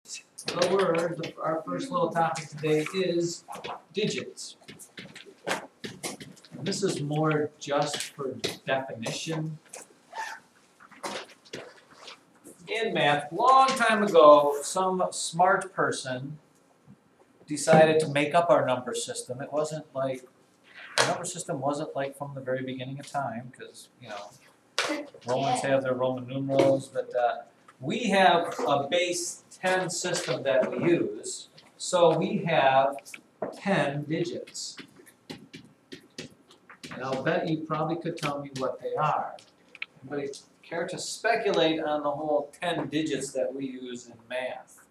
The word, our first little topic today is digits. And this is more just for definition. In math, long time ago, some smart person decided to make up our number system. It wasn't like, the number system wasn't like from the very beginning of time, because, you know, Romans have their Roman numerals, but we have a base 10 system that we use, so we have 10 digits. And I'll bet you probably could tell me what they are. Anybody care to speculate on the whole 10 digits that we use in math?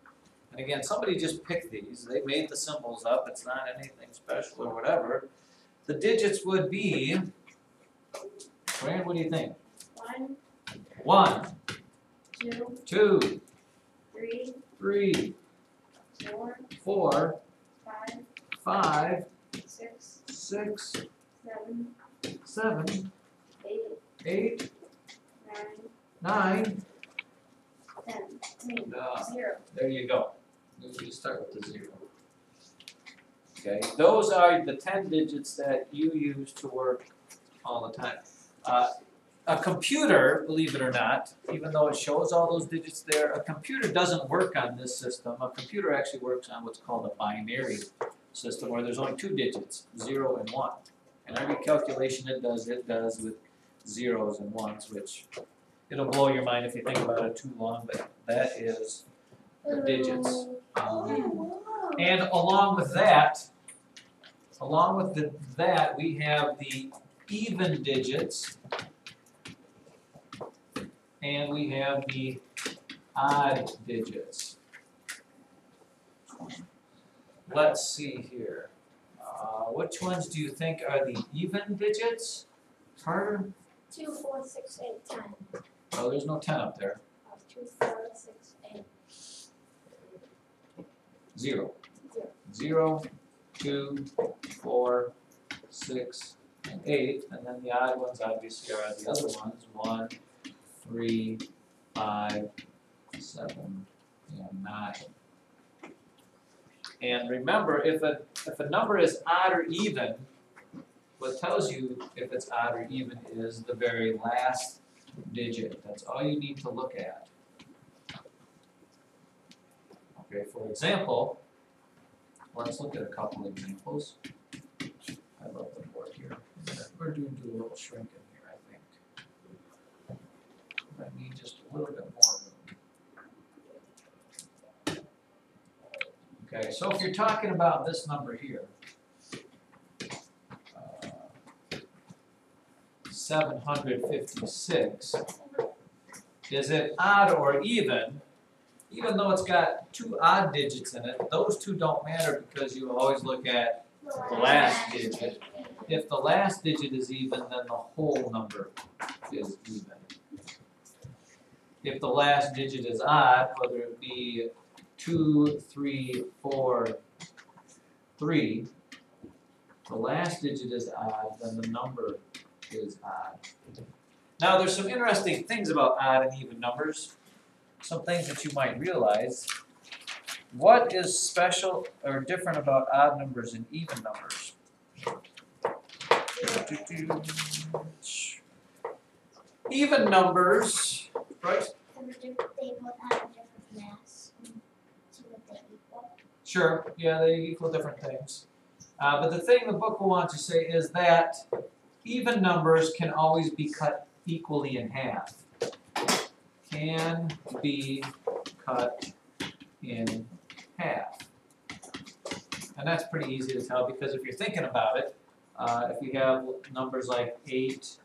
And again, somebody just picked these. They made the symbols up. It's not anything special or whatever. The digits would be, Fran, what do you think? 1, 2, 3, 4, 5, 6, 7, 8, 9, 10. There you go. You start with the 0. Okay, those are the 10 digits that you use to work all the time. A computer, believe it or not, even though it shows all those digits there, a computer doesn't work on this system. A computer actually works on what's called a binary system, where there's only 2 digits, 0 and 1. And every calculation it does with zeros and ones, which it'll blow your mind if you think about it too long, but that is the digits. And along with that, we have the even digits, and we have the odd digits. Let's see here. Which ones do you think are the even digits? Carter? 2, 4, 6, 8, 10. Oh, there's no 10 up there. 2, 4, 6, 8. 0. 0, 2, 4, 6, and 8. And then the odd ones obviously are the other ones. 1, 3, 5, 7, and 9. And remember, if a number is odd or even, what tells you if it's odd or even is the very last digit. That's all you need to look at. Okay, for example, let's look at a couple examples. I love the board here. We're doing a little shrinking here, I think. I need just a little bit more room. Okay, so if you're talking about this number here, 756, is it odd or even? Even though it's got 2 odd digits in it, those 2 don't matter because you always look at the last digit. If the last digit is even, then the whole number is even. If the last digit is odd, whether it be 2, 3, 4, 3, the last digit is odd, then the number is odd. Now there's some interesting things about odd and even numbers. Some things that you might realize. What is special or different about odd numbers and even numbers? Even numbers, right? They both have a different mass. So would they equal? Sure, yeah, they equal different things. But the thing the book will want to say is that even numbers can always be cut equally in half. Can be cut in half. And that's pretty easy to tell because if you're thinking about it, if you have numbers like 8,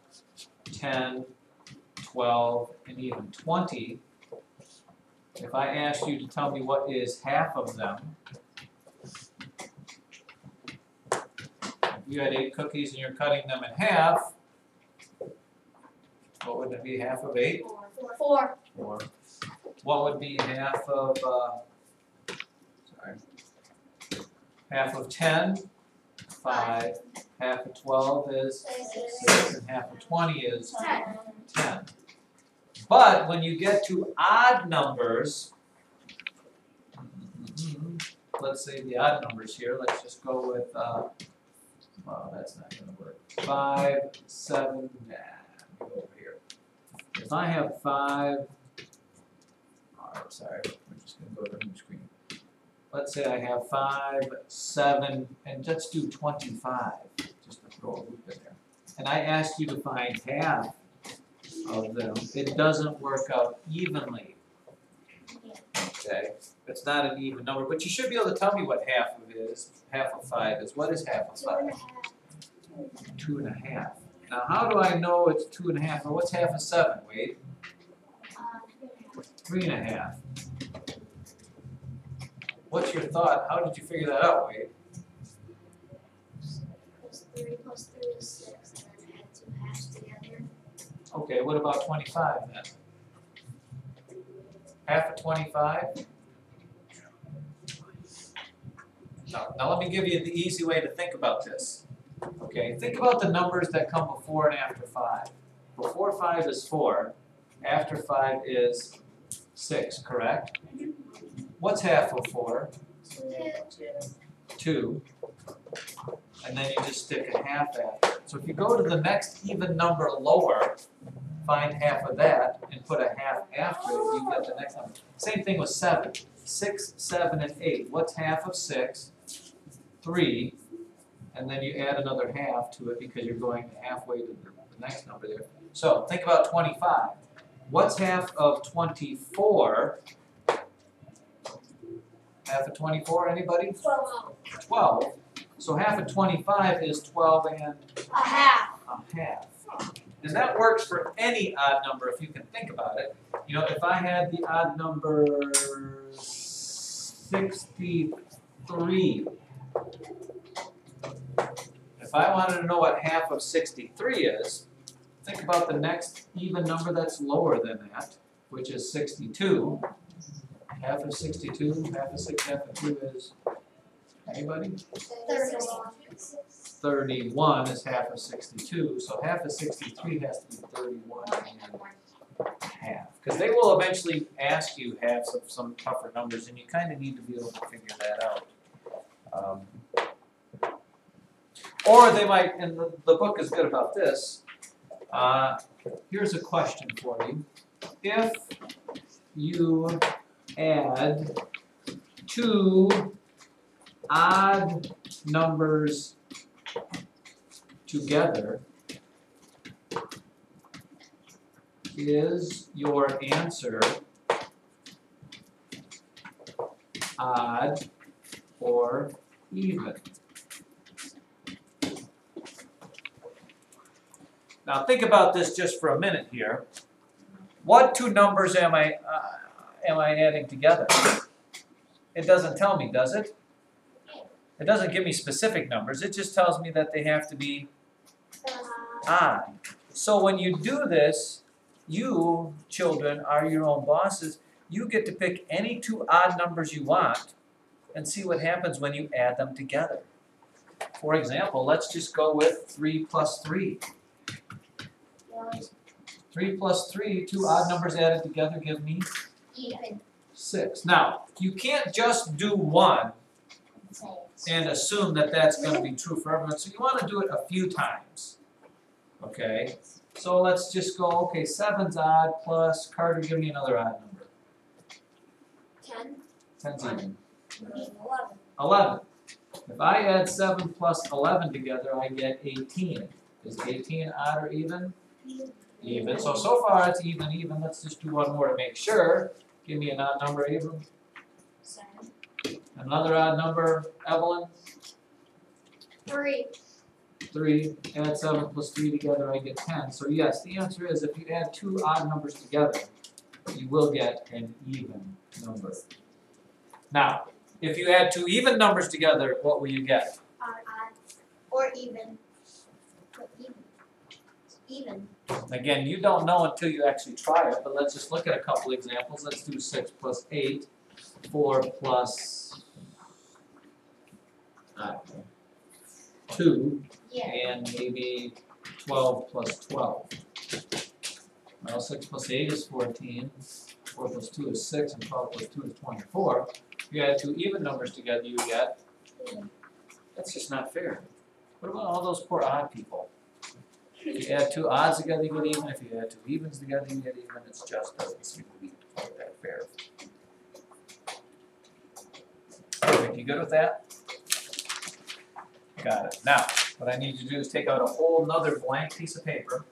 10, 12, and even 20, if I asked you to tell me what is half of them, if you had 8 cookies and you're cutting them in half, what would it be half of 8? 4. 4. What would be half of, half of 10? 5. Half of 12 is 6, and half of 20 is 10. But when you get to odd numbers, let's say the odd numbers here, let's just go with, well, that's not gonna work. 5, 7, nah, let me go over here. If I have 5, oh, sorry, we're just gonna go to the new screen. Let's say I have 5, 7, and let's do 25, just to throw a loop in there. And I asked you to find half of them. It doesn't work out evenly. Okay, it's not an even number, but you should be able to tell me what half of it is. Half of 5 is. What is half of 5? 2.5. Now, how do I know it's 2.5? Or what's half of 7, Wade? 3.5. What's your thought? How did you figure that out, Wade? Plus 3 is 6, and then add 2 halves together. Okay, what about 25 then? Half of 25? Now let me give you the easy way to think about this. Okay, think about the numbers that come before and after 5. Before 5 is 4, after 5 is 6, correct? What's half of 4? 2. And then you just stick a half after. So if you go to the next even number lower, find half of that and put a half after it, you get the next number. Same thing with 7. 6, 7, and 8. What's half of 6? 3. And then you add another half to it because you're going halfway to the next number there. So think about 25. What's half of 24? Half of 24, anybody? 12. 12. So half of 25 is 12 and A half. a half. And that works for any odd number if you can think about it. You know, if I had the odd number 63, if I wanted to know what half of 63 is, think about the next even number that's lower than that, which is 62. Half of 62, half of 6, half of 2 is, anybody? 31 is half of 62, so half of 63 has to be 31 and half. Because they will eventually ask you halves of some tougher numbers, and you kind of need to be able to figure that out. Or they might, and the book is good about this, here's a question for you. If you add 2 odd numbers together, is your answer odd or even? Now think about this just for a minute here. What 2 numbers am I adding together? It doesn't tell me, does it? It doesn't give me specific numbers. It just tells me that they have to be odd. So when you do this, you, children, are your own bosses. You get to pick any 2 odd numbers you want and see what happens when you add them together. For example, let's just go with 3 plus 3. 3 plus 3, 2 odd numbers added together give me? Even. 6. Now, you can't just do one and assume that that's going to be true for everyone. So you want to do it a few times. Okay? So let's just go, okay, 7's odd plus, Carter, give me another odd number. 10. 10's even. 11. 11. If I add 7 plus 11 together, I get 18. Is 18 odd or even? Even. So far it's even, even. Let's just do one more to make sure. Give me an odd number, Abram. 7. Another odd number, Evelyn. 3. 3. Add 7 plus 3 together, I get 10. So yes, the answer is if you add 2 odd numbers together, you will get an even number. Now, if you add 2 even numbers together, what will you get? Odd. Or even. But even. Even. Again, you don't know until you actually try it, but let's just look at a couple examples. Let's do 6 plus 8, 4 plus 2, Yeah. and maybe 12 plus 12. Well, 6 plus 8 is 14, 4 plus 2 is 6, and 12 plus 2 is 24. If you add two even numbers together, you get, Even. that's just not fair. What about all those poor odd people? If you add two odds together, you get even. If you add two evens together, you get even. It just doesn't seem to be quite that fair. Perfect, you good with that? Got it. Now, what I need you to do is take out a whole nother blank piece of paper.